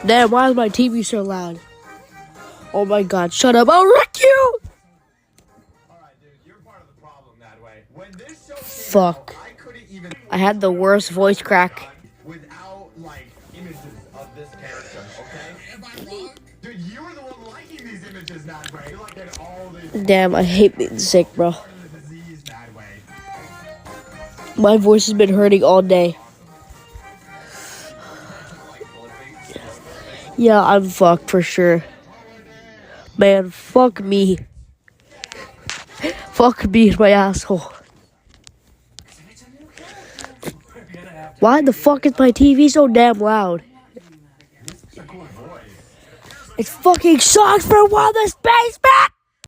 Damn, why is my TV so loud? Oh my god, shut up, I'll wreck you! Fuck. I had the worst voice crack. Without, like, images of this character, okay? Am I wrong? Dude, you were the one liking these images that way. You're like in all these... Damn, I hate being sick, bro. My voice has been hurting all day. Yeah, I'm fucked for sure. Man, fuck me. Fuck me in my asshole. Why the fuck is my TV so damn loud? It fucking sucks for one of the space, man!